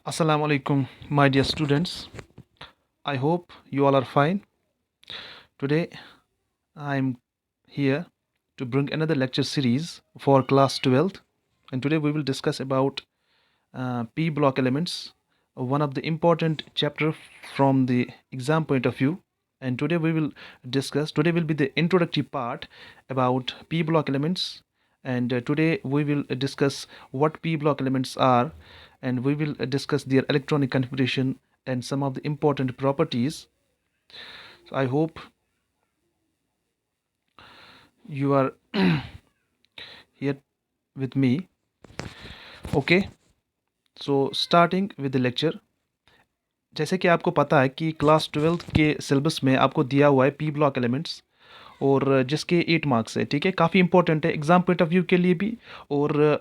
Assalamu alaikum, my dear students. I hope you all are fine. Today I'm here to bring another lecture series for class 12th, and today we will discuss about P block elements, one of the important chapter from the exam point of view. And today we will discuss. Today will be the introductory part about P block elements, and today we will discuss what P block elements are, and we will discuss their electronic configuration and some of the important properties. So I hope you are here with me. Okay, so starting with the lecture. जैसे कि आपको पता है कि class 12th के syllabus में आपको दिया हुआ है पी ब्लॉक एलिमेंट्स, और जिसके 8 मार्क्स है। ठीक है, काफ़ी इंपॉर्टेंट है एग्ज़ाम पॉइंट ऑफ व्यू के लिए भी, और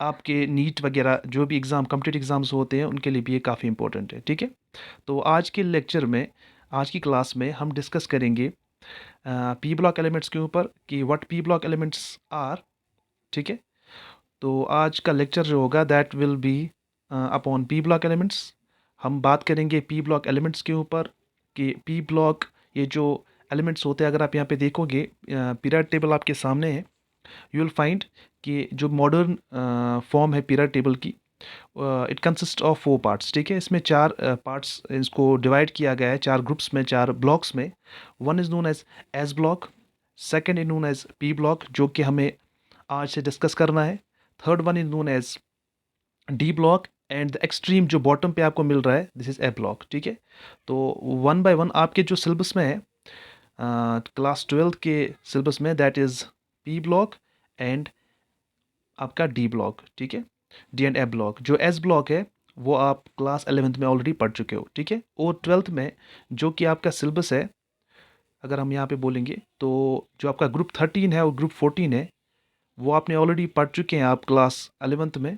आपके नीट वगैरह जो भी एग्ज़ाम कम्पिटिटिव एग्ज़ाम्स होते हैं उनके लिए भी ये काफ़ी इंपॉर्टेंट है। ठीक है, तो आज के लेक्चर में, आज की क्लास में हम डिस्कस करेंगे पी ब्लॉक एलिमेंट्स के ऊपर कि what P block elements are. ठीक है, तो आज का लेक्चर जो होगा that will be upon P block elements. हम बात करेंगे पी ब्लॉक एलिमेंट्स के ऊपर कि पी ब्लॉक ये जो एलिमेंट्स होते हैं, अगर आप यहाँ पे देखोगे पीरियड टेबल आपके सामने है, यू विल फाइंड कि जो मॉडर्न फॉर्म है पीरियड टेबल की, इट कंसिस्ट ऑफ 4 पार्ट्स। ठीक है, इसमें 4 पार्ट्स इसको डिवाइड किया गया है 4 ग्रुप्स में, 4 ब्लॉक्स में। One is known as S block, second is known as P block जो कि हमें आज से डिस्कस करना है। Third one is known as D block, and the extreme जो बॉटम पे आपको मिल रहा है दिस इज ए ब्लॉक। ठीक है, तो वन बाय वन आपके जो सिलेबस में है क्लास 12 के सिलेबस में, that is P block and आपका डी ब्लॉक। ठीक है, डी एंड एफ ब्लॉक। जो एस ब्लॉक है वो आप क्लास 11th में ऑलरेडी पढ़ चुके हो। ठीक है, और 12th में जो कि आपका सिलेबस है, अगर हम यहाँ पे बोलेंगे तो जो आपका ग्रुप 13 है और ग्रुप 14 है वो आपने ऑलरेडी पढ़ चुके हैं आप क्लास 11th में।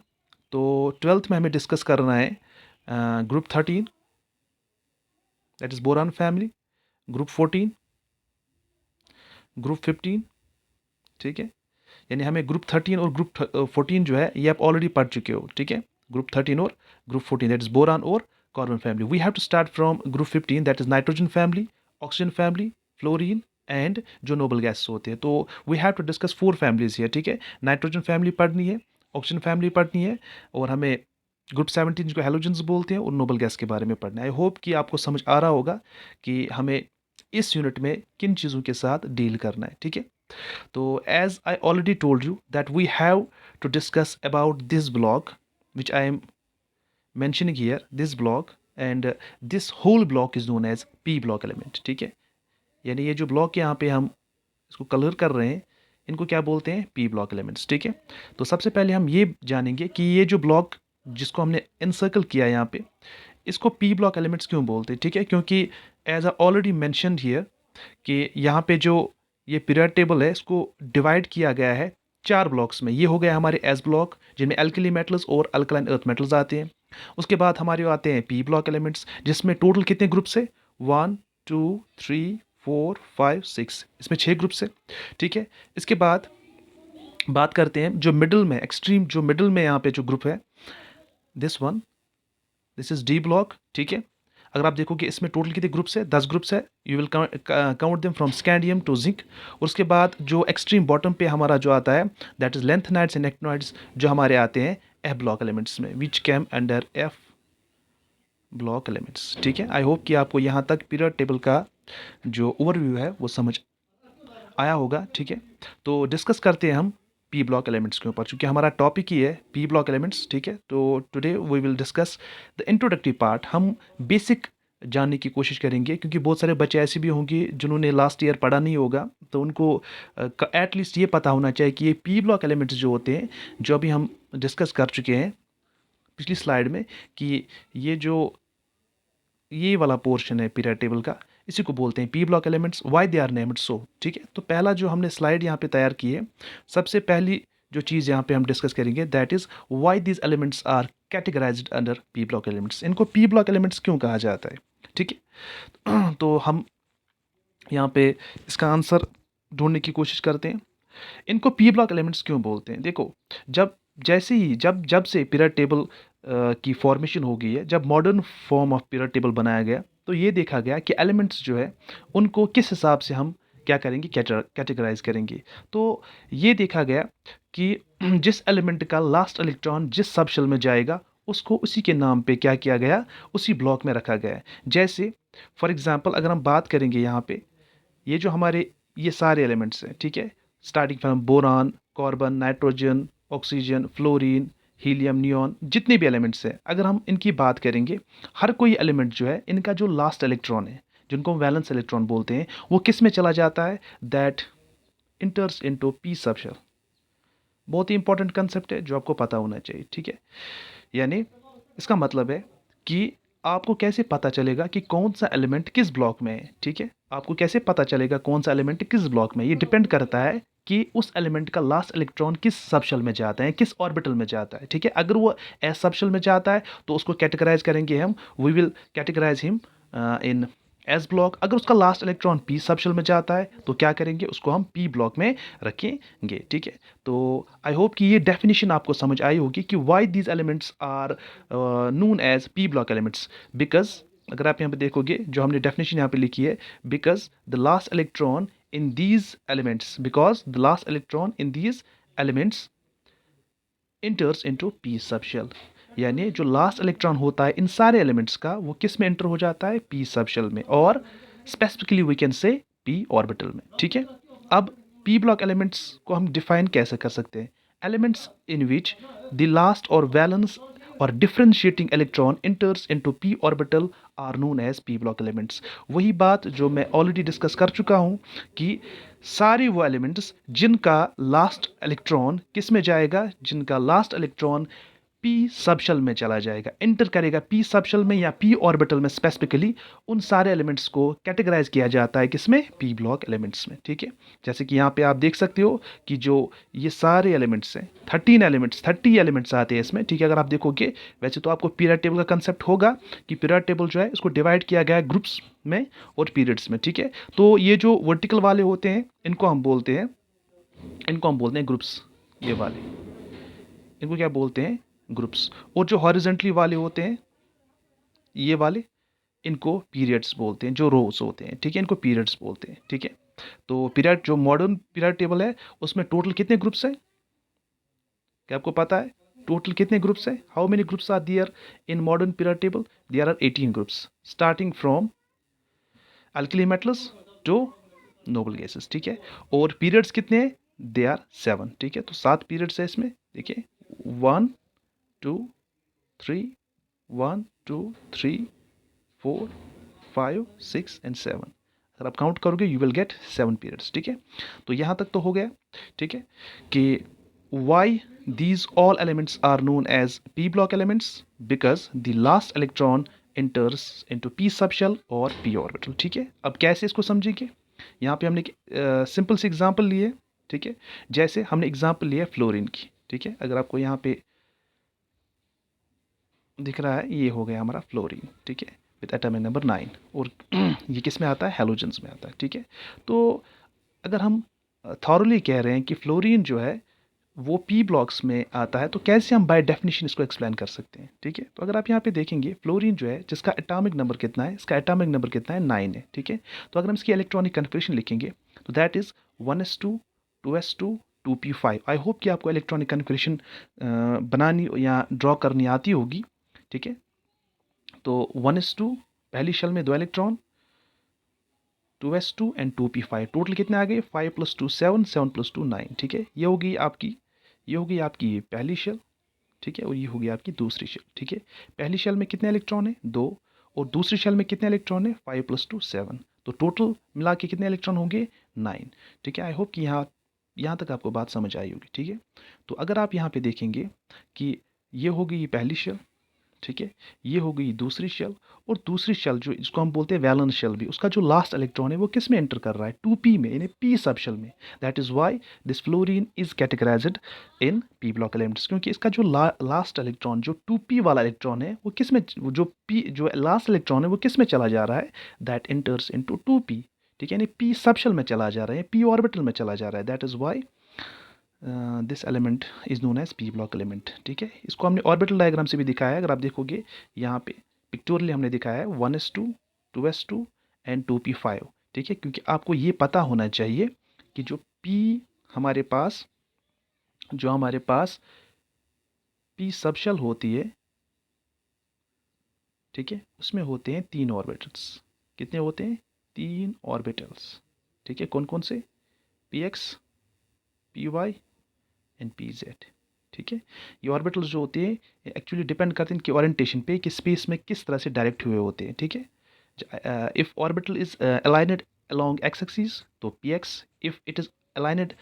तो 12th में हमें डिस्कस करना है group 13, that is boron family, group 14, group 15। ठीक है, यानी हमें ग्रुप 13 और ग्रुप 14 जो है ये आप ऑलरेडी पढ़ चुके हो। ठीक है, ग्रुप 13 और ग्रुप 14 दैट इज़ बोरान और carbon family. We have to start from group 15 that is nitrogen family, oxygen family, fluorine and जो नोबल गैस होते हैं। तो we have to discuss 4 families here. ठीक है, नाइट्रोजन फैमिली पढ़नी है, ऑक्सीजन फैमिली पढ़नी है, और हमें ग्रुप 17 जिसको हेलोजेंस बोलते हैं और नोबल गैस के बारे में पढ़ना है। आई होप कि आपको समझ आ रहा होगा कि हमें इस यूनिट में किन चीज़ों के साथ डील करना है। ठीक है, तो as I already told you that we have to discuss about this block which I am mentioning here, this block, and this whole block is known as P block element। ठीक है, यानी ये जो ब्लॉक यहाँ पे हम इसको colour कर रहे हैं इनको क्या बोलते हैं, पी ब्लॉक एलिमेंट्स। ठीक है, तो सबसे पहले हम ये जानेंगे कि ये जो ब्लॉक जिसको हमने एनसर्कल किया यहाँ पे, इसको पी ब्लॉक एलिमेंट्स क्यों बोलते हैं। ठीक है, क्योंकि as I already mentioned here कि यहाँ पे जो ये पीरियड टेबल है इसको डिवाइड किया गया है 4 ब्लॉक्स में। ये हो गया हमारे एस ब्लॉक जिनमें एल्कली मेटल्स और अल्कलाइन अर्थ मेटल्स आते हैं। उसके बाद हमारे आते हैं पी ब्लॉक एलिमेंट्स जिसमें टोटल कितने ग्रुप्स है, 1 2 3 4 5 6, इसमें 6 ग्रुप्स है। ठीक है, इसके बाद बात करते हैं जो मिडिल में, एक्सट्रीम जो मिडिल में यहाँ पे जो ग्रुप है, this one, this is D block. ठीक है, अगर आप देखोगे इसमें टोटल कितने ग्रुप्स है, 10 ग्रुप्स है। You will count them from scandium to zinc. और उसके बाद जो एक्सट्रीम बॉटम पे हमारा जो आता है that is lanthanides and actinoids जो हमारे आते हैं एफ ब्लॉक एलिमेंट्स में, which came under F block elements. ठीक है, आई होप कि आपको यहाँ तक पीरियड टेबल का जो ओवरव्यू है वो समझ आया होगा। ठीक है, तो डिस्कस करते हैं हम पी ब्लॉक एलिमेंट्स के ऊपर, क्योंकि हमारा टॉपिक ही है पी ब्लॉक एलिमेंट्स। ठीक है, तो today we will discuss the introductory part. हम बेसिक जानने की कोशिश करेंगे क्योंकि बहुत सारे बच्चे ऐसे भी होंगे जिन्होंने लास्ट ईयर पढ़ा नहीं होगा, तो उनको एटलीस्ट ये पता होना चाहिए कि ये पी ब्लॉक एलिमेंट्स जो होते हैं, जो अभी हम डिस्कस कर चुके हैं पिछली स्लाइड में, कि ये जो ये वाला पोर्शन है पीरियड टेबल का, इसी को बोलते हैं P block elements. Why they are named so. ठीक है, तो पहला जो हमने स्लाइड यहाँ पे तैयार की है, सबसे पहली जो चीज़ यहाँ पे हम डिस्कस करेंगे that is why these elements are categorised under P block elements. इनको पी ब्लॉक एलिमेंट्स क्यों कहा जाता है। ठीक है, तो हम यहाँ पे इसका आंसर ढूंढने की कोशिश करते हैं। इनको पी ब्लॉक एलिमेंट्स क्यों बोलते हैं। देखो, जब जैसे ही जब जब से पीरियड टेबल की फॉर्मेशन हो गई है, जब modern form of period table बनाया गया, तो ये देखा गया कि एलिमेंट्स जो है उनको किस हिसाब से हम क्या करेंगे, कैटेगराइज करेंगे। तो ये देखा गया कि जिस एलिमेंट का लास्ट इलेक्ट्रॉन जिस सब शेल में जाएगा, उसको उसी के नाम पे क्या किया गया, उसी ब्लॉक में रखा गया है। जैसे फॉर एग्जांपल अगर हम बात करेंगे यहाँ पे, ये जो हमारे ये सारे एलिमेंट्स हैं, ठीक है, starting from boron, carbon, nitrogen, oxygen, fluorine, helium, neon, जितने भी एलिमेंट्स हैं, अगर हम इनकी बात करेंगे, हर कोई एलिमेंट जो है इनका जो लास्ट इलेक्ट्रॉन है, जिनको हम वैलेंस इलेक्ट्रॉन बोलते हैं, वो किस में चला जाता है, दैट इंटर्स इनटू पी सबशेल। बहुत ही इंपॉर्टेंट कंसेप्ट है जो आपको पता होना चाहिए, ठीक है। यानी इसका मतलब है कि आपको कैसे पता चलेगा कि कौन सा एलिमेंट किस ब्लॉक में है, ठीक है। आपको कैसे पता चलेगा कौन सा एलिमेंट किस ब्लॉक में, ये डिपेंड करता है कि उस एलिमेंट का लास्ट इलेक्ट्रॉन किस सबशेल में जाता है, किस ऑर्बिटल में जाता है, ठीक है। अगर वो एस सबशेल में जाता है तो उसको कैटेगराइज करेंगे हम, we will categorise him in S block. अगर उसका लास्ट इलेक्ट्रॉन पी सबशेल में जाता है तो क्या करेंगे, उसको हम पी ब्लॉक में रखेंगे, ठीक है। तो आई होप कि ये डेफिनेशन आपको समझ आई होगी कि why these elements are known as P block elements, because अगर आप यहाँ पे देखोगे जो हमने डेफिनेशन यहाँ पे लिखी है, because the last electron in these elements, because the last electron in these elements enters into p subshell। यानी जो लास्ट इलेक्ट्रॉन होता है इन सारे एलिमेंट्स का, वो किस में एंटर हो जाता है, p सबशेल में, और specifically we can say p orbital में, ठीक है। अब p ब्लॉक एलिमेंट्स को हम डिफाइन कैसे कर सकते हैं, elements in which the last और वैलेंस और differentiating electron enters into p orbital are known as p block elements. वही बात जो मैं ऑलरेडी डिस्कस कर चुका हूं कि सारे वो एलिमेंट्स जिनका लास्ट इलेक्ट्रॉन किस में जाएगा, जिनका लास्ट इलेक्ट्रॉन पी सबशेल में चला जाएगा, एंटर करेगा पी सबशेल में या पी ऑर्बिटल में, स्पेसिफिकली उन सारे एलिमेंट्स को कैटेगराइज किया जाता है किसमें, पी ब्लॉक एलिमेंट्स में, ठीक है। जैसे कि यहाँ पे आप देख सकते हो कि जो ये सारे एलिमेंट्स हैं, 30 एलिमेंट्स आते हैं इसमें, ठीक है। अगर आप देखोगे, वैसे तो आपको पीरियड टेबल का कंसेप्ट होगा कि पीरियड टेबल जो है इसको डिवाइड किया गया है ग्रुप्स में और पीरियड्स में, ठीक है। तो ये जो वर्टिकल वाले होते हैं इनको हम बोलते हैं ग्रुप्स, ये वाले इनको क्या बोलते हैं, ग्रुप्स। और जो हॉरिजेंटली वाले होते हैं ये वाले, इनको पीरियड्स बोलते हैं, जो रोज होते हैं, ठीक है, इनको पीरियड्स बोलते हैं, ठीक है। तो पीरियड, जो मॉडर्न पीरियड टेबल है, उसमें टोटल कितने ग्रुप्स हैं, क्या आपको पता है टोटल कितने ग्रुप्स हैं, how many groups are there in modern period table, there are 18 groups, starting from alkali metals to noble gases, ठीक है। और पीरियड्स कितने हैं, दे आर 7, ठीक है। तो 7 पीरियड्स है इसमें, देखिए 1 2 3 1 2 3 4 5 6 एंड 7। अगर आप काउंट करोगे यू विल गेट 7 पीरियड्स, ठीक है। तो यहाँ तक तो हो गया, ठीक है, कि Y these all elements are known as p block elements because the last electron enters into p subshell और p orbital, ठीक है। अब कैसे इसको समझेंगे, यहाँ पे हमने सिंपल से एग्जांपल लिए, ठीक है। जैसे हमने एग्जांपल लिया फ्लोरीन की, ठीक है। अगर आपको यहाँ पे दिख रहा है, ये हो गया हमारा फ्लोरीन, ठीक है, विद एटॉमिक नंबर 9, और ये किस में आता है, हैलोजेंस में आता है, ठीक है। तो अगर हम थॉरली कह रहे हैं कि फ्लोरीन जो है वो पी ब्लॉक्स में आता है, तो कैसे हम बाय डेफिनेशन इसको एक्सप्लेन कर सकते हैं, ठीक है। तो अगर आप यहाँ पे देखेंगे, फ्लोरीन जो है जिसका एटॉमिक नंबर कितना है, इसका एटॉमिक नंबर कितना है, 9 है, ठीक है। तो अगर हम इसकी इलेक्ट्रॉनिक कन्फिग्रेशन लिखेंगे तो that is 1s2 2s2 2p5। I hope कि आपको इलेक्ट्रॉनिक कन्फिग्रेशन बनानी या ड्रॉ करनी आती होगी, ठीक है। तो 1s2 पहली शेल में 2 electron, 2s2 and 2p5, total कितने आ गए, 5 + 2 7, 7 + 2 9, ठीक है। ये होगी आपकी पहली शेल, ठीक है, और ये होगी आपकी दूसरी शेल, ठीक है। पहली शेल में कितने इलेक्ट्रॉन है, 2, और दूसरी शेल में कितने इलेक्ट्रॉन है, 5 + 2 7। तो टोटल मिला के कितने इलेक्ट्रॉन होंगे, 9, ठीक है। आई होप कि यहाँ तक आपको बात समझ आई होगी, ठीक है। तो अगर आप यहाँ पे देखेंगे कि ये होगी ये पहली शेल, ठीक है, ये हो गई दूसरी शेल, और दूसरी शेल जो जिसको हम बोलते हैं वैलेंस शेल भी, उसका जो लास्ट इलेक्ट्रॉन है वो किस में एंटर कर रहा है, 2p में, यानी p सब शेल में। That is why this fluorine is categorised in p block elements, क्योंकि इसका जो लास्ट इलेक्ट्रॉन, जो 2p वाला इलेक्ट्रॉन है, वो किस में, जो लास्ट इलेक्ट्रॉन है वो किस में चला जा रहा है, दैट एंटर्स इनटू 2p, ठीक है, यानी p सब शेल में चला जा रहा है, p ऑर्बिटल में चला जा रहा है। That is why this element is known as P block element, ठीक है। इसको हमने ऑर्बिटल डायग्राम से भी दिखाया है, अगर आप देखोगे यहाँ पे पिक्टोरियली हमने दिखाया है 1s2 2s2 एंड 2p5, ठीक है। क्योंकि आपको ये पता होना चाहिए कि जो p हमारे पास जो हमारे पास p सबशेल होती है, ठीक है, उसमें होते हैं 3 ऑर्बिटल्स। कितने होते हैं? 3 ऑर्बिटल्स, ठीक है। कौन कौन से? px py एंड pz, ठीक है। ये ऑर्बिटल्स जो होते हैं एक्चुअली डिपेंड करते हैं इनकी ओरिएंटेशन पे कि स्पेस में किस तरह से डायरेक्ट हुए होते हैं, ठीक है। If orbital is aligned along x axis तो px, if it is aligned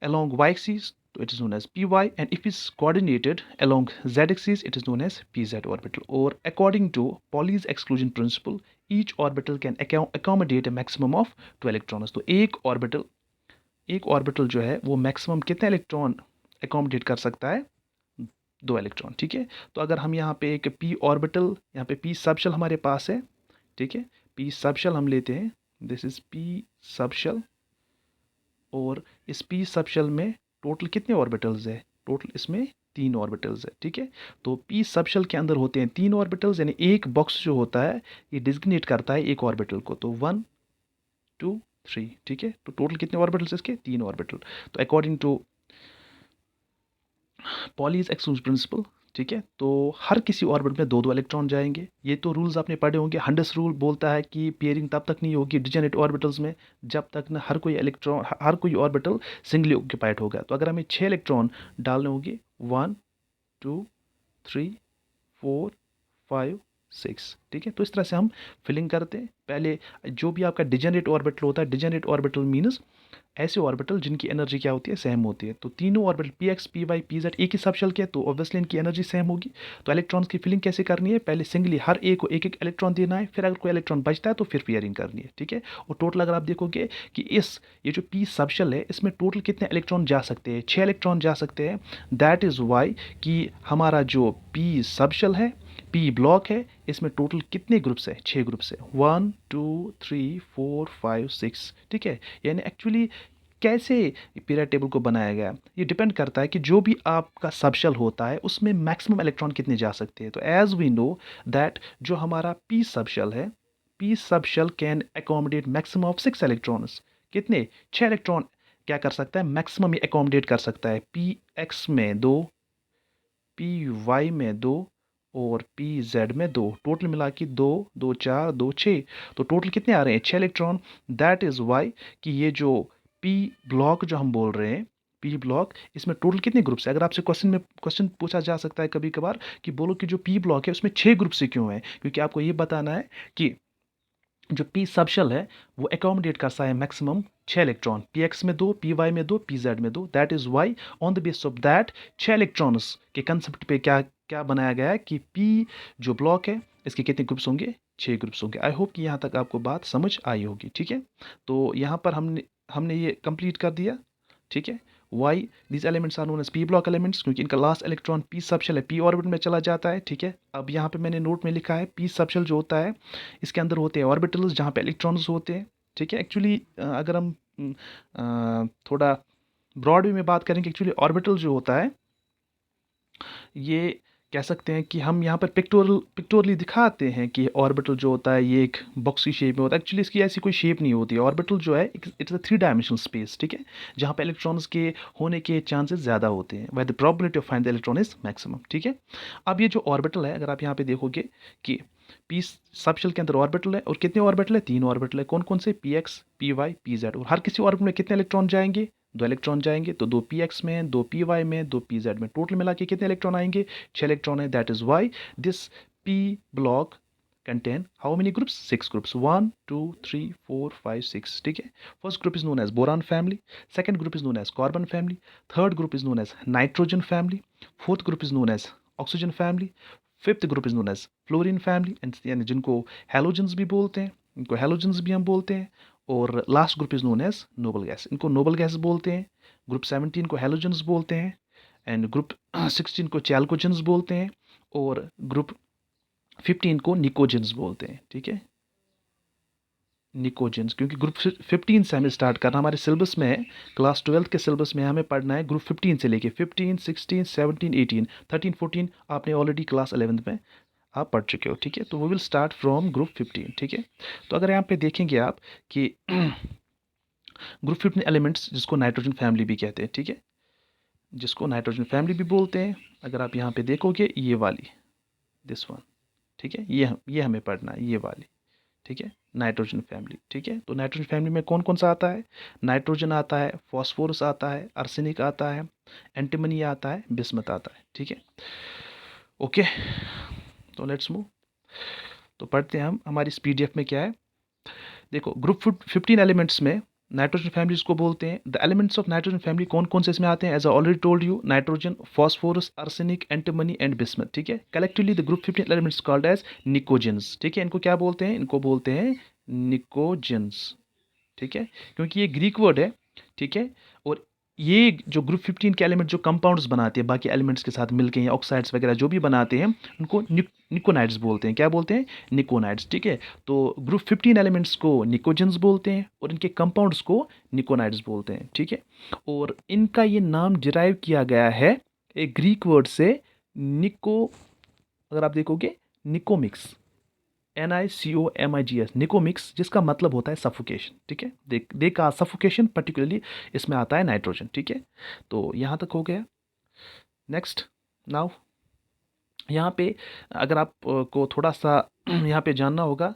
along y axis तो it is known as py, and if it's coordinated along z axis it is known as pz orbital. Or according to Pauli's exclusion principle each orbital can accommodate a maximum of 2 electrons. तो एक orbital जो है वो maximum कितने electron accommodate कर सकता है? 2 electron, ठीक है। तो अगर हम यहाँ पे एक p ऑर्बिटल, यहाँ पे p सबशेल हमारे पास है, ठीक है। p सबशेल हम लेते हैं, दिस इज p सबशेल, और इस p सबशेल में टोटल कितने ऑर्बिटल्स है? टोटल इसमें 3 ऑर्बिटल्स है, ठीक है। तो p सबशेल के अंदर होते हैं 3 ऑर्बिटल्स, यानी एक बॉक्स जो होता है ये डिजिग्नेट करता है एक ऑर्बिटल को, तो 1 2 3, ठीक है। तो टोटल कितने ऑर्बिटल्स इसके? 3 ऑर्बिटल। तो according to Pauli's exclusion principle, ठीक है, तो हर किसी ऑर्बिट में 2 2 इलेक्ट्रॉन जाएंगे। ये तो रूल्स आपने पढ़े होंगे। हंडस रूल बोलता है कि पेयरिंग तब तक नहीं होगी डिजेनेट ऑर्बिटल्स में जब तक ना हर कोई ऑर्बिटल सिंगली ऑक्यूपाइड होगा। तो अगर हमें 6 इलेक्ट्रॉन डालने होंगे, 1 2 3 4 5 6, ठीक है। तो इस तरह से हम फिलिंग करते हैं। पहले जो भी आपका डिजेनरेट ऑर्बिटल होता है, डिजेनरेट ऑर्बिटल मीन्स ऐसे ऑर्बिटल जिनकी एनर्जी क्या होती है? सेम होती है। तो तीनों ऑर्बिटल px py pz एक ही सबशेल के, तो ऑब्वियसली इनकी एनर्जी सेम होगी। तो इलेक्ट्रॉन्स की फिलिंग कैसे करनी है? पहले सिंगली हर एक को एक एक इलेक्ट्रॉन देना है, फिर अगर कोई इलेक्ट्रॉन बचता है तो फिर पेयरिंग करनी है, ठीक है। और टोटल अगर आप देखोगे कि ये जो p सबशेल है इसमें टोटल कितने इलेक्ट्रॉन जा सकते हैं? 6 इलेक्ट्रॉन जा सकते हैं। दैट इज़ वाई कि हमारा जो p सबशेल है, p ब्लॉक है, इसमें टोटल कितने ग्रुप्स है? 6 ग्रुप्स है, 1 2 3 4 5 6, ठीक है। यानी एक्चुअली कैसे पीरियड टेबल को बनाया गया, ये डिपेंड करता है कि जो भी आपका सबशेल होता है उसमें मैक्सिमम इलेक्ट्रॉन कितने जा सकते हैं। तो एज वी नो दैट जो हमारा p सबशेल है, p subshell can accommodate maximum of 6 electrons. कितने? 6 इलेक्ट्रॉन क्या कर सकता है? मैक्सिमम ही एकोमोडेट कर सकता है। px में 2, py में 2 और pz में 2, टोटल मिला के 2 2 4 2 6, तो टोटल कितने आ रहे हैं? 6 इलेक्ट्रॉन। दैट इज़ वाई कि ये जो p ब्लॉक जो हम बोल रहे हैं, p ब्लॉक, इसमें टोटल कितने ग्रुप्स है? अगर आपसे क्वेश्चन पूछा जा सकता है कभी कभार कि बोलो कि जो p ब्लॉक है उसमें 6 ग्रुप से क्यों है? क्योंकि आपको ये बताना है कि जो p सबशेल है वो एकोमोडेट करता है मैक्सिमम 6 इलेक्ट्रॉन, px में 2 py में 2 pz में 2। That is why on the basis of that 6 electrons के कंसेप्ट पे क्या क्या बनाया गया है कि p जो ब्लॉक है इसके कितने ग्रुप्स होंगे? 6 ग्रुप्स होंगे। आई होप कि यहाँ तक आपको बात समझ आई होगी, ठीक है। तो यहाँ पर हमने हमने ये कंप्लीट कर दिया, ठीक है। Why these elements are known as p block elements, क्योंकि इनका लास्ट इलेक्ट्रॉन p सबशेल है, p ऑर्बिट में चला जाता है, ठीक है। अब यहाँ पे मैंने नोट में लिखा है p सबशेल जो होता है इसके अंदर होते हैं ऑर्बिटल्स जहाँ पे इलेक्ट्रॉन्स होते हैं, ठीक है। एक्चुअली अगर हम थोड़ा ब्रॉड वे में बात करेंगे, एक्चुअली ऑर्बिटल जो होता है ये कह सकते हैं कि हम यहाँ पर पिक्टोरली दिखाते हैं कि ऑर्बिटल जो होता है ये एक बॉक्स की शेप में होता है। एक्चुअली इसकी ऐसी कोई शेप नहीं होती है। ऑर्बिटल जो है it is a 3 dimensional space, ठीक है, जहाँ पे इलेक्ट्रॉन्स के होने के चांसेस ज़्यादा होते हैं, where the probability of find the electron is maximum, ठीक है। अब ये जो ऑर्बिटल है, अगर आप यहाँ पे देखोगे कि p सबशेल के अंदर ऑर्बिटल है, और कितने ऑर्बिटल है? 3 ऑर्बिटल है। कौन कौन से? px py pz, और हर किसी ऑर्बिटल में कितने इलेक्ट्रॉन जाएंगे? 2 इलेक्ट्रॉन जाएंगे। तो 2 px में, 2 py में, 2 pz में, टोटल मिला के कितने इलेक्ट्रॉन आएंगे? 6 इलेक्ट्रॉन है। That is why this p block contain how many groups? 6 groups, 1 2 3 4 5 6, ठीक है। First group is known as boron family, second group is known as carbon family, third group is known as nitrogen family, fourth group is known as oxygen family, fifth group is known as fluorine family, यानी जिनको halogens भी बोलते हैं, इनको halogens भी हम बोलते हैं। और last group is known as noble gas, इनको नोबल गैस बोलते हैं। ग्रुप 17 को हैलोजेंस बोलते हैं, एंड ग्रुप 16 को चैल्कोजेंस बोलते हैं, और ग्रुप 15 को निकोजेंस बोलते हैं, ठीक है। निकोजेंस, क्योंकि ग्रुप 15 से हमें स्टार्ट करना, हमारे सिलेबस में है, क्लास 12 के सिलेबस में हमें पढ़ना है ग्रुप 15 से लेके 15, 16, 17, 18, 13, 14 आपने ऑलरेडी क्लास 11 में आप पढ़ चुके हो, ठीक है। तो we will start from group 15, ठीक है। तो अगर यहाँ पे देखेंगे आप कि ग्रुप 15 एलिमेंट्स जिसको नाइट्रोजन फैमिली भी कहते हैं, ठीक है, जिसको नाइट्रोजन फैमिली भी बोलते हैं। अगर आप यहाँ पे देखोगे ये वाली, दिस वन, ठीक है, ये हमें पढ़ना है, ये वाली, ठीक है, नाइट्रोजन फैमिली, ठीक है। तो नाइट्रोजन फैमिली में कौन कौन सा आता है? नाइट्रोजन आता है, फॉस्फोरस आता है, आर्सेनिक आता है, एंटीमनी आता है, बिस्मथ आता है, ठीक है। ओके, तो लेट्स मूव। तो पढ़ते हैं हम, हमारी इस पीडीएफ में क्या है। देखो, ग्रुप 15 एलिमेंट्स में नाइट्रोजन फैमिली इसको बोलते हैं। The elements of nitrogen family कौन कौन से इसमें आते हैं? As I already told you, nitrogen, phosphorus, arsenic, antimony and bismuth, ठीक है। Collectively the group 15 elements called as pnictogens, ठीक है। इनको क्या बोलते हैं? इनको बोलते हैं निकोजेंस, ठीक है, क्योंकि ये ग्रीक वर्ड है, ठीक है। और ये जो ग्रुप 15 के एलिमेंट जो कंपाउंड्स बनाते हैं बाकी एलिमेंट्स के साथ मिलके, या ऑक्साइड्स वगैरह जो भी बनाते हैं, उनको निकोनाइड्स बोलते हैं। क्या बोलते हैं? निकोनाइड्स, ठीक है। तो ग्रुप 15 एलिमेंट्स को निकोजेंस बोलते हैं और इनके कंपाउंड्स को निकोनाइड्स बोलते हैं, ठीक है। और इनका ये नाम डिराइव किया गया है एक ग्रीक वर्ड से, निको, अगर आप देखोगे निकोमिक्स, NICOMIGS, निकोमिक्स, जिसका मतलब होता है सफोकेशन, ठीक है। दे का सफोकेशन पर्टिकुलरली इसमें आता है नाइट्रोजन, ठीक है। तो यहाँ तक हो गया। नेक्स्ट, नाउ यहाँ पे अगर आप को थोड़ा सा यहाँ पे जानना होगा,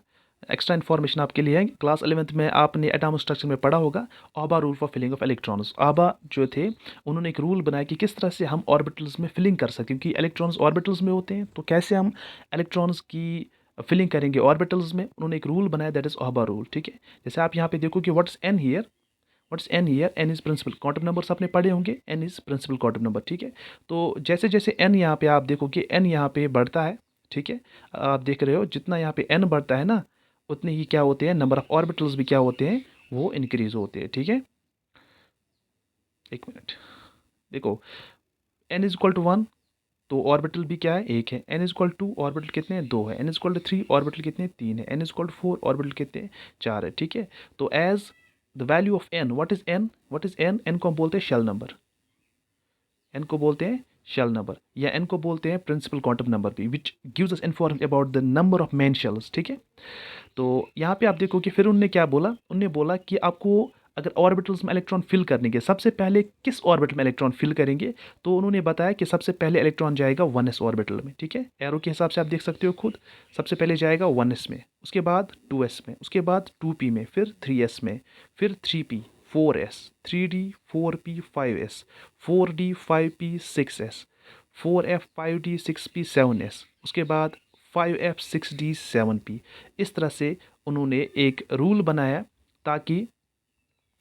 एक्स्ट्रा इन्फॉर्मेशन आपके लिए है। क्लास 11th में आपने एटॉमिक स्ट्रक्चर में पढ़ा होगा aufbau rule for filling of electrons. Aufbau जो थे, उन्होंने एक रूल बनाया कि किस तरह से हम ऑर्बिटल्स में फिलिंग कर सकते हैं, क्योंकि इलेक्ट्रॉन्स ऑर्बिटल्स में होते हैं, तो कैसे हम इलेक्ट्रॉन्स की फिलिंग करेंगे ऑर्बिटल्स में। उन्होंने एक रूल बनाया, दैट इज आबा रूल, ठीक है। जैसे आप यहाँ पे देखो कि what's N here, what's N here, N is principal quantum numbers आपने पढ़े होंगे, N is principal quantum number, ठीक है। तो जैसे जैसे एन यहाँ पे आप देखोगे, एन यहाँ पे बढ़ता है, ठीक है, आप देख रहे हो जितना यहाँ पे एन बढ़ता है ना, उतने ही क्या होते हैं, नंबर ऑफ ऑर्बिटल्स भी क्या होते हैं, वो इंक्रीज होते हैं, ठीक है। एक मिनट, देखो, एन इज इक्वल टू 1, तो ऑर्बिटल भी क्या है, एक है। N is equal to, orbital कितने हैं, 2 है। N is equal to 3, orbital कितने हैं, 3 है। N is equal to 4, orbital कितने हैं, 4 है, ठीक है। तो as the value of N, what is N, what is N, N को हम बोलते हैं शेल नंबर, एन को बोलते हैं शेल नंबर, या एन को बोलते हैं प्रिंसिपल क्वांटम नंबर भी, which gives us information about the number of main shells, ठीक है। तो यहाँ पे आप देखो कि फिर उनने क्या बोला, उनने बोला कि आपको अगर ऑर्बिटल्स में इलेक्ट्रॉन फिल करने के, सबसे पहले किस ऑर्बिटल में इलेक्ट्रॉन फिल करेंगे, तो उन्होंने बताया कि सबसे पहले इलेक्ट्रॉन जाएगा 1s ऑर्बिटल में, ठीक है। एरो के हिसाब से आप देख सकते हो खुद, सबसे पहले जाएगा 1s में, उसके बाद 2s में, उसके बाद 2p में, फिर 3s में, फिर 3p, 4s, 3d, 4p, 5s, 4d, 5p, 6s, 4f, 5d, 6p, 7s, उसके बाद 5f, 6d, 7p। इस तरह से उन्होंने एक रूल बनाया ताकि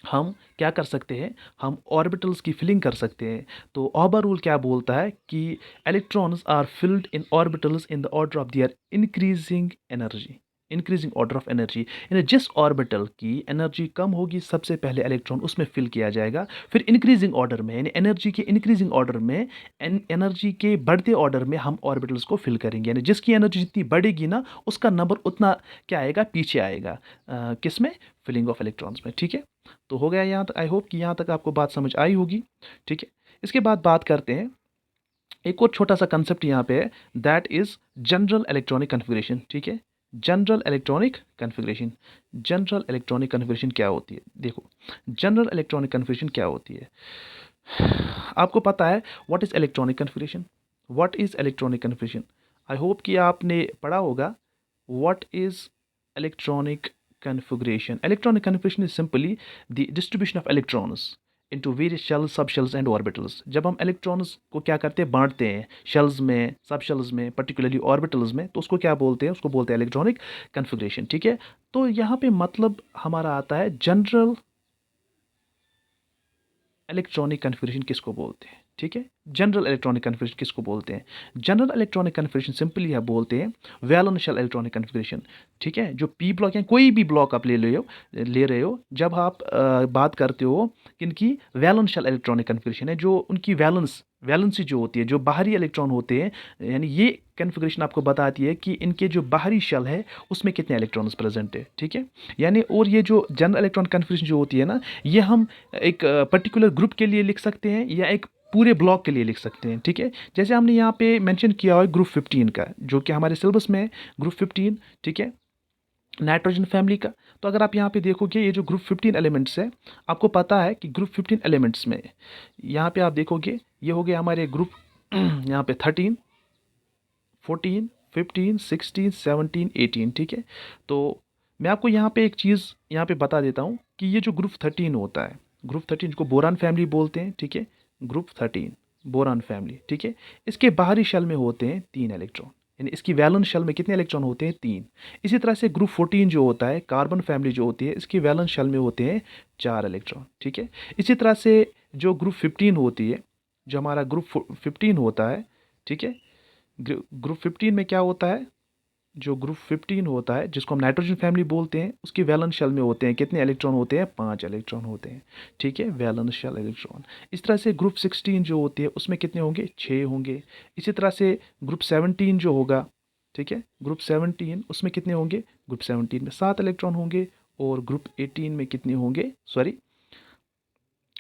हम क्या कर सकते हैं, हम ऑर्बिटल्स की फिलिंग कर सकते हैं। तो ऑबर रूल क्या बोलता है कि electrons are filled in orbitals in the order of their increasing energy, increasing order of energy, यानी जिस ऑर्बिटल की एनर्जी कम होगी सबसे पहले इलेक्ट्रॉन उसमें फिल किया जाएगा, फिर इंक्रीजिंग ऑर्डर में, यानी एनर्जी के इंक्रीजिंग ऑर्डर में, एनर्जी के बढ़ते ऑर्डर में हम ऑर्बिटल्स को फिल करेंगे, यानी जिसकी एनर्जी जितनी बढ़ेगी ना, उसका नंबर उतना क्या आएगा, पीछे आएगा, किस में, फिलिंग ऑफ इलेक्ट्रॉन्स में, ठीक है। तो हो गया यहाँ तक, आई होप कि यहाँ तक आपको बात समझ आई होगी, ठीक है। इसके बाद बात करते हैं, एक और छोटा सा कंसेप्ट यहाँ पे है, that is general electronic configuration, ठीक है। General electronic configuration, general electronic configuration क्या होती है? देखो, जनरल इलेक्ट्रॉनिक कन्फिग्रेशन क्या होती है, आपको पता है what is electronic configuration, what is electronic configuration, I hope कि आपने पढ़ा होगा what is electronic configuration. Electronic configuration is simply the distribution of electrons into various shells, subshells and orbitals. जब हम इलेक्ट्रॉन्स को क्या करते हैं, बांटते हैं शेल्स में, सबशेल्स में, पर्टिकुलरली ऑर्बिटल्स में, तो उसको क्या बोलते हैं, उसको बोलते हैं इलेक्ट्रॉनिक कन्फिग्रेशन, ठीक है। तो यहाँ पे मतलब हमारा आता है जनरल इलेक्ट्रॉनिक कन्फिग्रेशन किसको बोलते हैं, ठीक है। जनरल इलेक्ट्रॉनिक कन्फिग्रेशन किसको बोलते हैं? जनरल इलेक्ट्रॉनिक कन्फिग्रेशन सिंपली है बोलते हैं वैलेंस शेल इलेक्ट्रॉनिक कन्फिग्रेशन, ठीक है। जो पी ब्लॉक है, कोई भी ब्लॉक आप ले रहे हो, जब आप बात करते हो किनकी, वैलेंस शेल इलेक्ट्रॉनिक कन्फिग्रेशन है, जो उनकी वैलेंस वैलेंसी जो होती है, जो बाहरी इलेक्ट्रॉन होते हैं, यानी ये कन्फिग्रेशन आपको बताती है कि इनके जो बाहरी शेल है उसमें कितने इलेक्ट्रॉन्स प्रेजेंट है, ठीक है। यानी और ये जो जनरल इलेक्ट्रॉन कन्फिग्रेशन जो होती है ना, ये हम एक पर्टिकुलर ग्रुप के लिए लिख सकते हैं या एक पूरे ब्लॉक के लिए लिख सकते हैं, ठीक है। जैसे हमने यहाँ पे मेंशन किया हुआ है ग्रुप 15 का, जो कि हमारे सिलेबस में है, ग्रुप 15, ठीक है, नाइट्रोजन फैमिली का। तो अगर आप यहाँ पे देखोगे ये जो ग्रुप 15 एलिमेंट्स है, आपको पता है कि ग्रुप 15 एलिमेंट्स में यहाँ पे आप देखोगे ये हो गया हमारे ग्रुप यहाँ पे 13, 14, 15, 16, 17, 18, ठीक है। तो मैं आपको यहाँ पे एक चीज़ यहाँ पे बता देता हूँ कि ये जो ग्रुप 13 होता है, ग्रुप 13 को बोरान फैमिली बोलते हैं, ठीक है। ग्रुप 13 बोरान फैमिली, ठीक है। इसके बाहरी शेल में होते हैं 3 इलेक्ट्रॉन, यानी इसकी वैलेंस शेल में कितने इलेक्ट्रॉन होते हैं? 3। इसी तरह से ग्रुप 14 जो होता है, कार्बन फैमिली जो होती है, इसकी वैलेंस शेल में होते हैं 4 इलेक्ट्रॉन, ठीक है। इसी तरह से जो ग्रुप 15 होती है, जो हमारा ग्रुप 15 होता है, ठीक है, ग्रुप 15 में क्या होता है? जो ग्रुप 15 होता है, जिसको हम नाइट्रोजन फैमिली बोलते हैं, उसकी वैलेंस शेल में होते हैं कितने इलेक्ट्रॉन होते हैं? 5 इलेक्ट्रॉन होते हैं, ठीक है, वैलेंस शेल इलेक्ट्रॉन। इस तरह से ग्रुप 16 जो होती है उसमें कितने होंगे? 6 होंगे। इसी तरह से ग्रुप 17 जो होगा, ठीक है, ग्रुप 17 उसमें कितने होंगे? ग्रुप 17 में 7 इलेक्ट्रॉन होंगे, और ग्रुप 18 में कितने होंगे? सॉरी,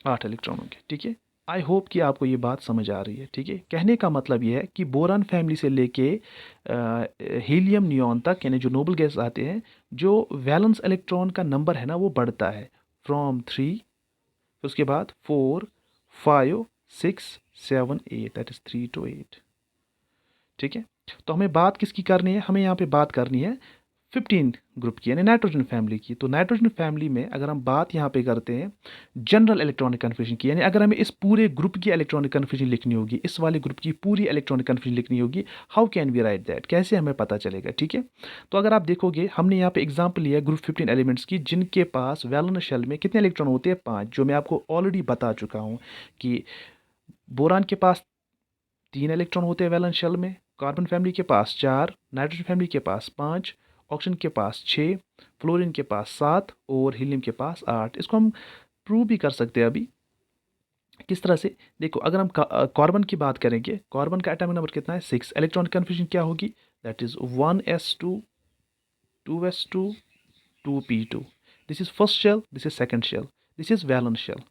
8 इलेक्ट्रॉन होंगे, ठीक है। आई होप कि आपको ये बात समझ आ रही है, ठीक है। कहने का मतलब ये है कि बोरान फैमिली से लेके हीलियम नियॉन तक, यानी जो नोबल गैस आते हैं, जो वैलेंस इलेक्ट्रॉन का नंबर है ना वो बढ़ता है फ्रॉम 3, उसके बाद 4, 5, 6, 7, 8, दैट इज़ 3 to 8, ठीक है। तो हमें बात किसकी करनी है? हमें यहाँ पे बात करनी है 15 ग्रुप की, यानी नाइट्रोजन फैमिली की। तो नाइट्रोजन फैमिली में अगर हम बात यहाँ पे करते हैं जनरल इलेक्ट्रॉनिक कन्फ्यूजन की, यानी अगर हमें इस पूरे ग्रुप की इलेक्ट्रॉनिक कन्फ्यूजन लिखनी होगी, इस वाले ग्रुप की पूरी इलेक्ट्रॉनिक कन्फ्यूजन लिखनी होगी, how can we write that? कैसे हमें पता चलेगा, ठीक है। तो अगर आप देखोगे, हमने यहाँ पे एग्जाम्पल लिया ग्रुप 15 एलिमेंट्स की, जिनके पास वैलेंस शेल में कितने इलेक्ट्रॉन होते हैं? 5, जो मैं आपको ऑलरेडी बता चुका हूँ कि बोरान के पास 3 इलेक्ट्रॉन होते हैं वैलेंस शेल में, कार्बन फैमिली के पास 4, नाइट्रोजन फैमिली के पास 5, ऑक्सीजन के पास 6, फ्लोरीन के पास 7 और हीलियम के पास 8। इसको हम प्रूव भी कर सकते हैं अभी। किस तरह से? देखो, अगर हम कार्बन की बात करेंगे, कार्बन का एटॉमिक नंबर कितना है? 6। इलेक्ट्रॉन कन्फ्यूजन क्या होगी? That is 1s2, 2s2, 2p2। This is first shell, this is second shell, this is valence shell.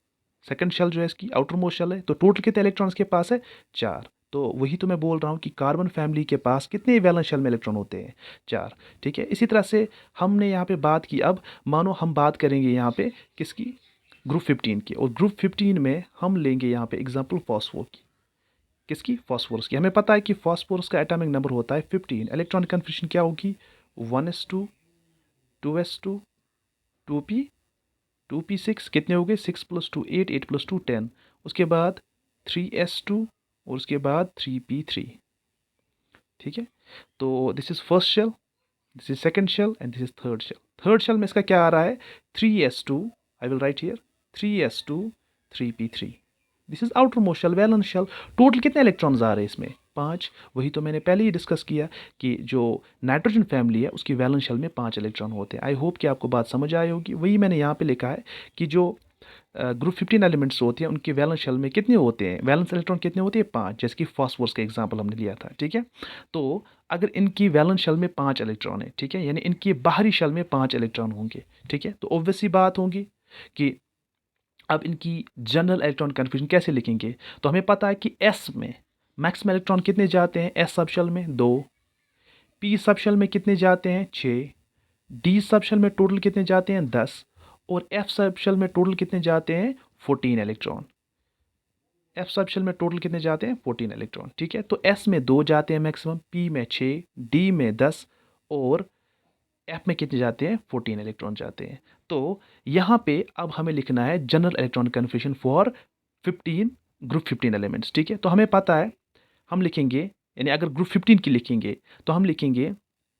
Second shell जो है इसकी आउटर मोस्ट शेल है। तो टोटल कितने इलेक्ट्रॉन्स के पास है? 4। तो वही तो मैं बोल रहा हूँ कि कार्बन फैमिली के पास कितने वैलेंस शेल में इलेक्ट्रॉन होते हैं? 4, ठीक है। इसी तरह से हमने यहाँ पे बात की, अब मानो हम बात करेंगे यहाँ पे किसकी? ग्रुप 15 की। और ग्रुप 15 में हम लेंगे यहाँ पे एग्जाम्पल फॉस्फोर की। किसकी? फॉस्फोरस की। हमें पता है कि फॉस्फोरस का एटॉमिक नंबर होता है 15। इलेक्ट्रॉनिक कन्फिग्रेशन क्या होगी? 1s2, 2s2, 2p, 2p6, कितने हो गए? 6 + 2 8, 8 + 2 10। उसके बाद 3s2 और उसके बाद 3p3, ठीक है। तो this is first shell, this is second shell and this is third shell. Third shell में इसका क्या आ रहा है? 3s2, I will write here 3s2, 3p3। This is outermost shell, valence shell. Total कितने इलेक्ट्रॉन्स आ रहे हैं इसमें? 5। वही तो मैंने पहले ही डिस्कस किया कि जो नाइट्रोजन फैमिली है उसकी वैलेंस शेल में 5 इलेक्ट्रॉन होते हैं। आई होप कि आपको बात समझ आई होगी। वही मैंने यहाँ पे लिखा है कि जो ग्रुप 15 एलिमेंट्स होते हैं उनके वैलेंस शेल में कितने होते हैं? वैलेंस इलेक्ट्रॉन कितने होते हैं? 5, जैसे कि फॉस्फोरस का एग्जाम्पल हमने लिया था, ठीक है। तो अगर इनकी वैलेंस शेल में 5 इलेक्ट्रॉन है, ठीक है, यानी इनकी बाहरी शेल में 5 इलेक्ट्रॉन होंगे, ठीक है। तो ऑब्वियसली बात होगी कि अब इनकी जनरल इलेक्ट्रॉन कन्फ्यूजन कैसे लिखेंगे? तो हमें पता है कि एस में मैक्सिमम इलेक्ट्रॉन कितने जाते हैं? एस सब शेल में 2, पी सब शेल में कितने जाते हैं? 6, डी सब शेल में टोटल कितने जाते हैं? 10, और एफ सब शेल में टोटल कितने जाते हैं? 14 इलेक्ट्रॉन। एफ सब शेल में टोटल कितने जाते हैं? 14 इलेक्ट्रॉन, ठीक है। तो एस में 2 जाते हैं मैक्सिमम, पी में 6, डी में 10, और एफ में कितने जाते हैं? 14 इलेक्ट्रॉन जाते हैं। तो यहाँ पे अब हमें लिखना है general electron confusion for 15 group 15 elements, ठीक है। तो हमें पता है, हम लिखेंगे, यानी अगर ग्रुप 15 की लिखेंगे तो हम लिखेंगे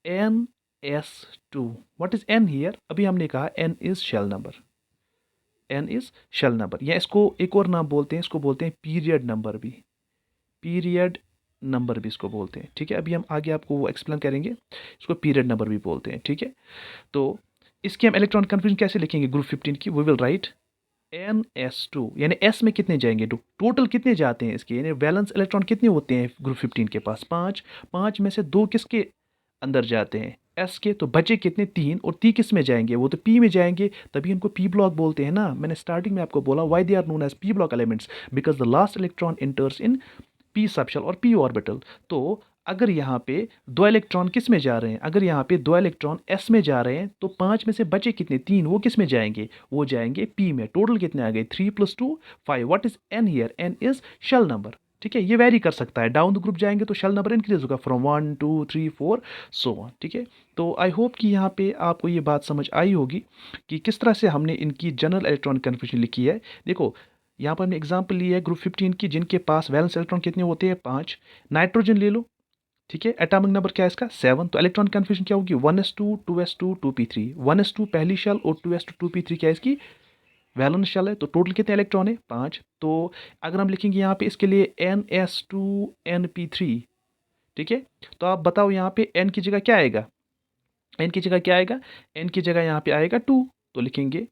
NS2। What is N here? अभी हमने कहा N is shell number, N is shell number, या इसको एक और नाम बोलते हैं, इसको बोलते हैं पीरियड नंबर भी, पीरियड नंबर भी इसको बोलते हैं, ठीक है। अभी हम आगे आपको वो एक्सप्लेन करेंगे, इसको पीरियड नंबर भी बोलते हैं, ठीक है। तो इसकी हम इलेक्ट्रॉन कन्फ्यूजन कैसे लिखेंगे ग्रुप 15 की? वी विल राइट NS2 यानी S में कितने जाएंगे, टोटल कितने जाते हैं इसके, यानी वैलेंस इलेक्ट्रॉन कितने होते हैं ग्रुप 15 के पास, 5। 5 में से 2 किसके अंदर जाते हैं, S के, तो बचे कितने, 3, और 3 किस में जाएंगे, वो तो P में जाएंगे, तभी इनको P ब्लॉक बोलते हैं ना। मैंने स्टार्टिंग में आपको बोला why they are known as P block elements, because the last electron enters in P subshell और P ऑर्बिटल। तो अगर यहाँ पे 2 इलेक्ट्रॉन किस में जा रहे हैं, अगर यहाँ पे 2 इलेक्ट्रॉन S में जा रहे हैं, तो 5 में से बचे कितने, 3, वो किस में जाएंगे, वो जाएंगे P में। टोटल कितने आ गए, 3 + 2 5। What is N here, N is shell number, ठीक है। ये वेरी कर सकता है, डाउन द ग्रुप जाएंगे तो शेल नंबर इंक्रीज होगा फ्रॉम 1 2 3 4 सो ऑन, ठीक है। तो आई होप कि यहाँ पे आपको ये बात समझ आई होगी कि किस तरह से हमने इनकी जनरल इलेक्ट्रॉन कन्फर्मेशन लिखी है। देखो यहाँ पर हमने एग्जांपल लिया है ग्रुप 15 की, जिनके पास वैलेंस इलेक्ट्रॉन कितने होते हैं, 5। नाइट्रोजन ले लो, ठीक है, एटॉमिक नंबर क्या है इसका, 7। तो इलेक्ट्रॉन कन्फर्मेशन क्या होगी, 1s2 2s2 2p3। 1s2 पहली शेल और 2s2 2p3 क्या है इसकी वैलेंस शेल है। तो टोटल कितने इलेक्ट्रॉन है, 5। तो अगर हम लिखेंगे यहाँ पे इसके लिए NS2 NP3, ठीक है। तो आप बताओ यहाँ पे n की जगह क्या आएगा, n की जगह क्या आएगा, n की जगह यहाँ पे आएगा 2। तो लिखेंगे,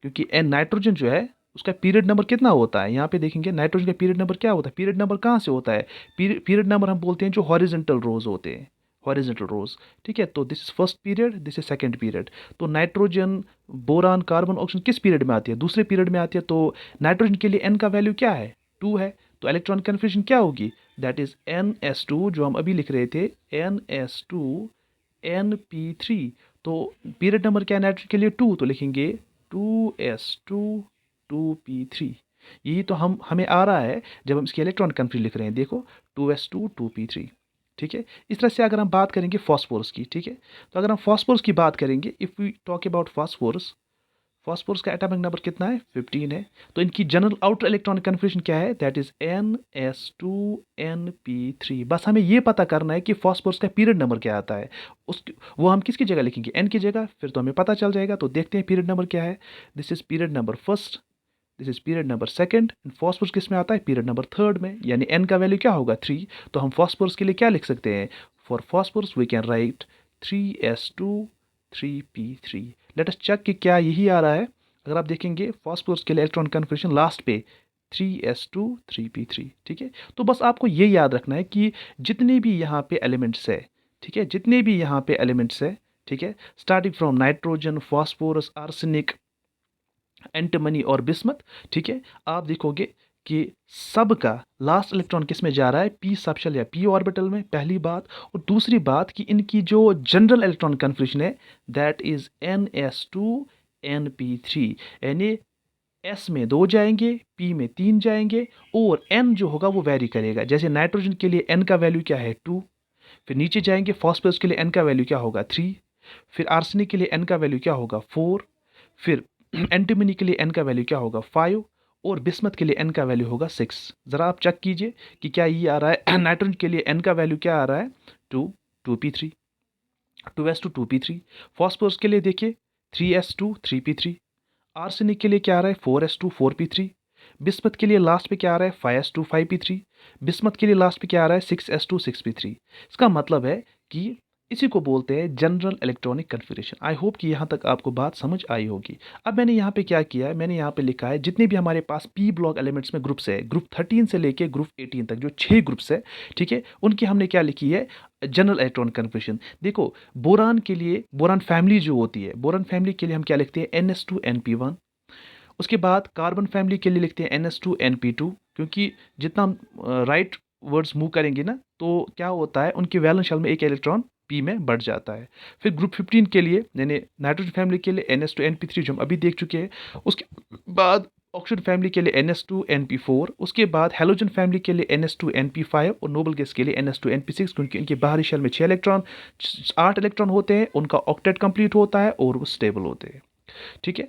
क्योंकि n नाइट्रोजन जो है उसका पीरियड नंबर कितना होता है, यहाँ पे देखेंगे नाइट्रोजन का पीरियड नंबर क्या होता है, पीरियड नंबर कहाँ से होता है, पीरियड नंबर हम बोलते हैं जो हॉरिजेंटल रोज होते हैं, हॉरिजेंटल रोज, ठीक है। तो this is first period, this is second period. तो नाइट्रोजन, बोरान, कार्बन, ऑक्सीजन किस पीरियड में आती है, दूसरे पीरियड में आती है। तो नाइट्रोजन के लिए n का वैल्यू क्या है, 2 है। तो इलेक्ट्रॉन कन्फर्मेशन क्या होगी, दैट इज NS2 जो हम अभी लिख रहे थे, NS2 NP3। तो पीरियड नंबर क्या है नाइट्रोजन के लिए, 2, तो लिखेंगे 2s2 2p3। यही तो हमें आ रहा है जब हम इसकी इलेक्ट्रॉन कन्फर्मेशन लिख रहे हैं, देखो 2s2 2p3, ठीक है। इस तरह से अगर हम बात करेंगे फॉस्फोरस की, ठीक है, तो अगर हम फॉस्फोरस की बात करेंगे, if we talk about phosphorus, phosphorus का एटॉमिक नंबर कितना है, 15 है। तो इनकी जनरल आउटर इलेक्ट्रॉनिक कन्फर्मेशन क्या है, दैट इज NS2 NP3। बस हमें ये पता करना है कि फॉस्फोरस का पीरियड नंबर क्या आता है, उस वो हम किसकी जगह लिखेंगे, n की जगह, फिर तो हमें पता चल जाएगा। तो देखते हैं पीरियड नंबर क्या है, this is period number first, this is period number second, and phosphorus किस में आता है, पीरियड नंबर थर्ड में, यानी n का वैल्यू क्या होगा, 3। तो हम फॉस्फोरस के लिए क्या लिख सकते हैं, for phosphorus we can write 3s2 3p3। Let us check कि क्या यही आ रहा है। अगर आप देखेंगे फॉस्फोरस के लिए इलेक्ट्रॉन कन्फर्मेशन लास्ट पे 3s2 3p3, ठीक है। तो बस आपको ये याद रखना है कि जितने भी यहाँ पे एलिमेंट्स है, ठीक है, जितने भी यहाँ पे एलिमेंट्स है, ठीक है, starting from nitrogen, phosphorus, arsenic, antimony और बिस्मथ, ठीक है, आप देखोगे कि सबका लास्ट इलेक्ट्रॉन किस में जा रहा है, पी सबशेल या पी ऑर्बिटल में, पहली बात। और दूसरी बात कि इनकी जो जनरल इलेक्ट्रॉन कन्फर्मेशन है दैट इज NS2 NP3, यानी S में 2 जाएंगे, P में 3 जाएंगे, और N जो होगा वो वेरी करेगा। जैसे नाइट्रोजन के लिए N का वैल्यू क्या है, 2। फिर नीचे जाएंगे, फॉस्फोरस के लिए N का वैल्यू क्या होगा, 3। फिर आर्सेनिक के लिए N का वैल्यू क्या होगा, 4। फिर एंटीमनी के लिए N का वैल्यू क्या होगा, 5। और बिस्मथ के लिए N का वैल्यू होगा 6। ज़रा आप चेक कीजिए कि क्या ये आ रहा है नाइट्रोजन के लिए N का वैल्यू क्या आ रहा है, 2 2p3, 2s2 2p3। फॉस्फोरस के लिए देखिए 3s2 3p3। आर्सेनिक के लिए क्या आ रहा है, 4s2 4p3। बिस्मथ के लिए लास्ट पे क्या आ रहा है, 5s2 5p3। बिस्मथ के लिए लास्ट पे क्या आ रहा है, 6s2 6p3। इसका मतलब है कि इसी को बोलते हैं जनरल इलेक्ट्रॉनिक कन्फिग्रेशन। आई होप कि यहाँ तक आपको बात समझ आई होगी। अब मैंने यहाँ पे क्या किया है, मैंने यहाँ पे लिखा है जितने भी हमारे पास पी ब्लॉक एलिमेंट्स में ग्रुप्स है, ग्रुप 13 से लेके ग्रुप 18 तक जो 6 ग्रुप्स है, ठीक है, उनकी हमने क्या लिखी है, जनरल इलेक्ट्रॉनिक कन्फिग्रेशन। देखो बोरान के लिए, बोरान फैमिली जो होती है, बोरान फैमिली के लिए हम क्या लिखते हैं, NS2 NP1। उसके बाद कार्बन फैमिली के लिए लिखते हैं NS2 NP2, क्योंकि जितना हम राइट वर्ड्स मूव करेंगे ना, तो क्या होता है उनके वैलेंस शेल में एक इलेक्ट्रॉन P में बढ़ जाता है। फिर ग्रुप 15 के लिए यानी नाइट्रोजन फैमिली के लिए NS2 NP3 जो हम अभी देख चुके हैं। उसके बाद ऑक्सीजन फैमिली के लिए NS2 NP4। उसके बाद हेलोजन फैमिली के लिए NS2 NP5 और नोबल गैस के लिए NS2 NP6, क्योंकि इनके बाहरी शेल में 6 इलेक्ट्रॉन 8 इलेक्ट्रॉन होते हैं, उनका ऑक्टेट कंप्लीट होता है और वो स्टेबल होते हैं, ठीक है।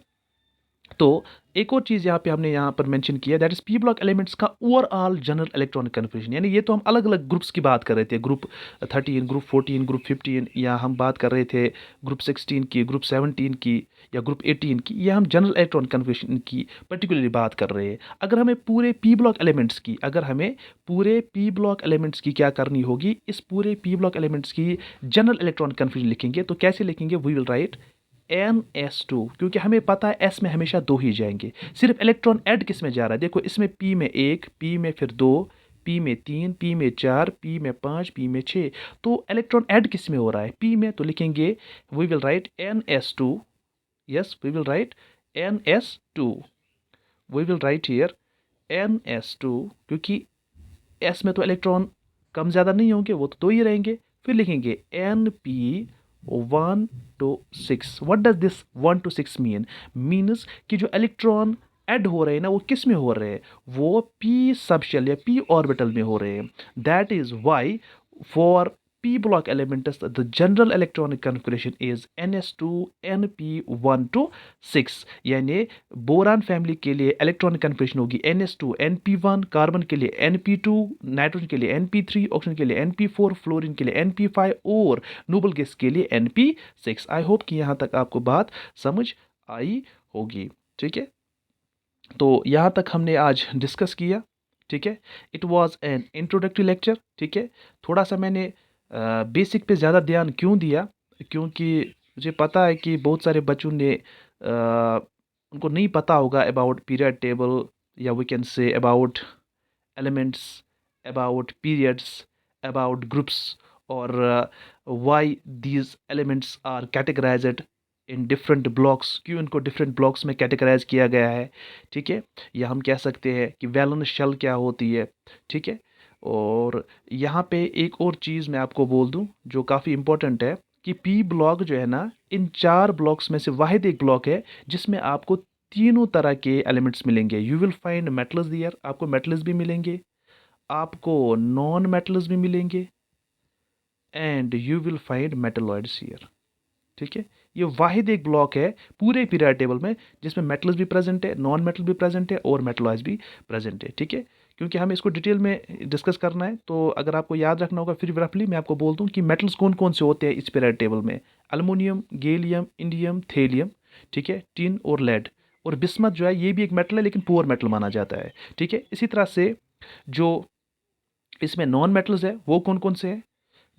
तो एक और चीज़ यहाँ पर मेंशन किया, that is P block elements का ओवरऑल जनरल इलेक्ट्रॉनिक कन्फर्मेशन। यानी ये तो हम अलग अलग ग्रुप्स की बात कर रहे थे, ग्रुप 13 ग्रुप 14 ग्रुप 15, या हम बात कर रहे थे ग्रुप 16 की, ग्रुप 17 की, या ग्रुप 18 की। ये हम जनरल इलेक्ट्रॉनिक कन्फर्मेशन की पर्टिकुलरली बात कर रहे हैं। अगर हमें पूरे पी ब्लॉक एलिमेंट्स की, अगर हमें पूरे पी ब्लॉक एलिमेंट्स की क्या करनी होगी, इस पूरे पी ब्लॉक एलिमेंट्स की जनरल इलेक्ट्रॉनिक कन्फर्मेशन लिखेंगे, तो कैसे लिखेंगे, वी विल राइट NS2, क्योंकि हमें पता है S में हमेशा 2 ही जाएंगे। सिर्फ इलेक्ट्रॉन ऐड किस में जा रहा है, देखो इसमें P में 1, P में फिर 2, P में 3, P में 4, P में 5, P में 6। तो इलेक्ट्रॉन ऐड किस में हो रहा है, P में। तो लिखेंगे we will write NS2, yes we will write NS2, we will write here NS2, क्योंकि S में तो इलेक्ट्रॉन कम ज़्यादा नहीं होंगे, वो तो 2 ही रहेंगे। फिर लिखेंगे NP1 to 6। What does this 1 to 6 means कि जो इलेक्ट्रॉन ऐड हो रहे हैं ना, वो किस में हो रहे हैं, वो p सबशेल या p ऑर्बिटल में हो रहे हैं। That is why for p block elements the general electronic configuration is ns2 np1 to 6। यानी बोरान फैमिली के लिए इलेक्ट्रॉनिक कन्फिग्रेशन होगी ns2 np1, कार्बन के लिए np2, नाइट्रोजन के लिए np3, ऑक्सीजन के लिए np4, फ्लोरीन के लिए np5 और नोबल गैस के लिए np6। आई होप कि यहाँ तक आपको बात समझ आई होगी। ठीक है, तो यहाँ तक हमने आज डिस्कस किया। ठीक है, it was an introductory lecture. ठीक है, थोड़ा सा मैंने बेसिक पे ज़्यादा ध्यान क्यों दिया, क्योंकि मुझे पता है कि बहुत सारे बच्चों ने उनको नहीं पता होगा अबाउट पीरियड टेबल, या we can say about elements, about periods, about groups, और why these elements are categorized in different blocks, क्यों इनको डिफरेंट ब्लॉक्स में कैटेगराइज किया गया है। ठीक है, या हम कह सकते हैं कि वैलेंस शेल क्या होती है। ठीक है, और यहाँ पे एक और चीज़ मैं आपको बोल दूँ जो काफ़ी इंपॉर्टेंट है, कि पी ब्लॉक जो है ना, इन 4 ब्लॉक्स में से वाहिद एक ब्लॉक है जिसमें आपको तीनों तरह के एलिमेंट्स मिलेंगे। You will find metals here, आपको मेटल्स भी मिलेंगे, आपको नॉन मेटल्स भी मिलेंगे, and you will find metalloids here. ठीक है, ये वाहिद एक ब्लॉक है पूरे पीरियड टेबल में जिसमें मेटल्स भी प्रेजेंट है, नॉन मेटल भी प्रेजेंट है और मेटलॉइड्स भी प्रेजेंट है। ठीक है, क्योंकि हमें इसको डिटेल में डिस्कस करना है, तो अगर आपको याद रखना होगा फिर रफली मैं आपको बोल दूं कि मेटल्स कौन कौन से होते हैं इस पीरियड टेबल में। अल्मोनियम, गैलियम, इंडियम, थेलियम, ठीक है, टिन और लेड, और बिस्मथ जो है ये भी एक मेटल है लेकिन पुअर मेटल माना जाता है। ठीक है, इसी तरह से जो इसमें नॉन मेटल्स है वो कौन कौन से हैं।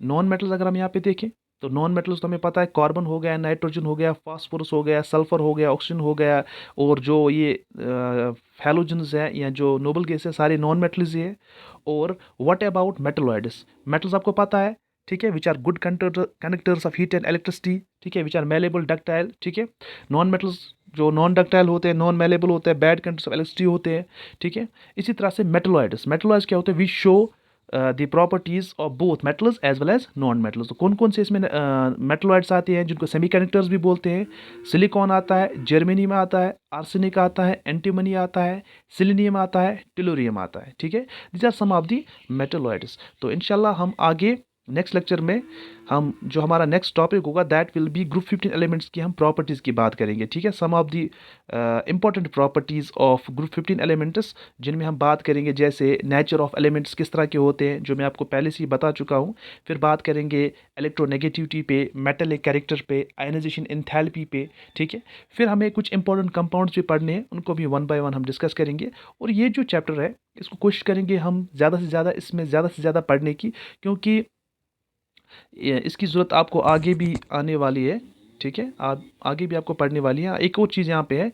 नॉन मेटल्स अगर हम यहाँ पे देखें तो नॉन मेटल्स तो हमें पता है, कार्बन हो गया, नाइट्रोजन हो गया, फास्फोरस हो गया, सल्फर हो गया, ऑक्सीजन हो गया, और जो ये हैलोजन्स है या जो नोबल गैस है सारे नॉन मेटल्स ही है। और व्हाट अबाउट मेटलॉइड्स, मेटल्स आपको पता है, ठीक है, which are good conductors of heat and electricity, ठीक है, विच आर मेलेबल डक्टाइल। ठीक है, नॉन मेटल्स जो नॉन डक्टाइल होते हैं, नॉन मेलेबल होते हैं, बैड कंडक्टर्स ऑफ इलेक्ट्रिसिटी होते हैं। ठीक है, इसी तरह से मेटलॉइड्स, मेटलॉइड्स क्या होते हैं, we show the properties of both metals as well as non metals. तो कौन कौन से इसमें मेटलॉइड्स आते हैं जिनको सेमीकंडक्टर्स भी बोलते हैं। सिलिकॉन आता है, जर्मेनियम आता है, आर्सेनिक आता है, एंटीमनी आता है, सिलीनियम आता है, टेलुरियम आता है। ठीक है, these are some of the metalloids. तो इंशाल्लाह हम आगे नेक्स्ट लेक्चर में हम जो हमारा नेक्स्ट टॉपिक होगा that will be group 15 elements की हम प्रॉपर्टीज़ की बात करेंगे। ठीक है, some of the important properties of group 15 elements जिनमें हम बात करेंगे, जैसे नेचर ऑफ एलिमेंट्स किस तरह के होते हैं जो मैं आपको पहले से ही बता चुका हूँ। फिर बात करेंगे इलेक्ट्रोनेगेटिविटी पे, मेटल कैरेक्टर पे, आयनाइजेशन एंथैल्पी पे। ठीक है, फिर हमें कुछ इंपॉर्टेंट कंपाउंड्स भी पढ़ने हैं, उनको भी वन बाय वन हम डिस्कस करेंगे। और ये जो चैप्टर है इसको कोशिश करेंगे हम ज़्यादा से ज़्यादा इसमें ज़्यादा से ज़्यादा पढ़ने की, क्योंकि इसकी ज़रूरत आपको आगे भी आने वाली है। ठीक है, आप आगे भी आपको पढ़ने वाली है। एक और चीज़ यहाँ पे है,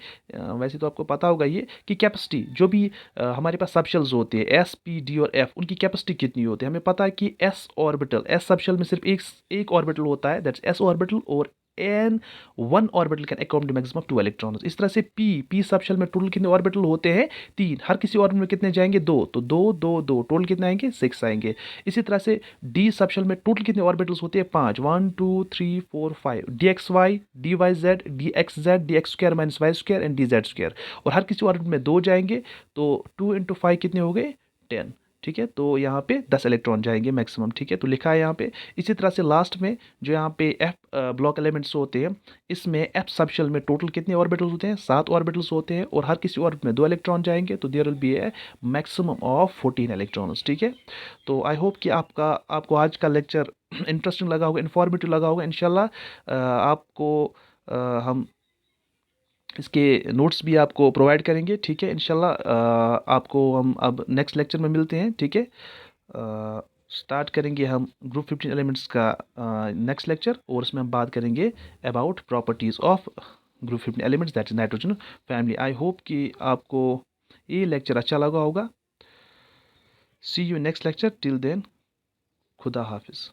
वैसे तो आपको पता होगा ये, कि कैपेसिटी जो भी हमारे पास सबशेल्स होते हैं एस, पी, डी और एफ, उनकी कैपेसिटी कितनी होती है। हमें पता है कि एस ऑर्बिटल, एस सबशेल में सिर्फ एक ऑर्बिटल होता है, दैट्स एस ऑर्बिटल, और an one orbital can accommodate maximum 2 electrons. इस तरह से पी सबशेल में टोटल कितने ऑर्बिटल होते हैं, 3। हर किसी ऑर्बिटल में कितने जाएंगे, 2, तो 2 2 2 टोटल कितने आएंगे, 6 आएंगे। इसी तरह से डी सबशेल में टोटल कितने ऑर्बिटल्स होते हैं, 5, 1 2 3 4 5, D X Y, D Y Z, D X Z, D X square minus Y square and D Z square. और हर किसी ऑर्बिटल में 2 जाएंगे, तो 2 × 5 कितने हो गए, 10। ठीक है, तो यहाँ पे 10 इलेक्ट्रॉन जाएंगे मैक्सिमम। ठीक है, तो लिखा है यहाँ पे। इसी तरह से लास्ट में जो यहाँ पे एफ ब्लॉक एलिमेंट्स होते हैं, इसमें एफ सबशेल में टोटल कितने ऑर्बिटल्स होते हैं, 7 ऑर्बिटल्स होते हैं, और हर किसी ऑर्बिटल में 2 इलेक्ट्रॉन जाएंगे, तो there will be a maximum of 14 electrons. ठीक है, तो आई होप कि आपको आज का लेक्चर इंटरेस्टिंग लगा होगा, इन्फॉर्मेटिव लगा होगा। इंशाल्लाह आपको हम इसके नोट्स भी आपको प्रोवाइड करेंगे। ठीक है, इंशाल्लाह आपको हम अब नेक्स्ट लेक्चर में मिलते हैं। ठीक है, स्टार्ट करेंगे हम ग्रुप 15 एलिमेंट्स का नेक्स्ट लेक्चर, और उसमें हम बात करेंगे about properties of group 15 elements that is nitrogen family. I hope कि आपको ये लेक्चर अच्छा लगा होगा। See you next lecture, till then खुदा हाफिज़।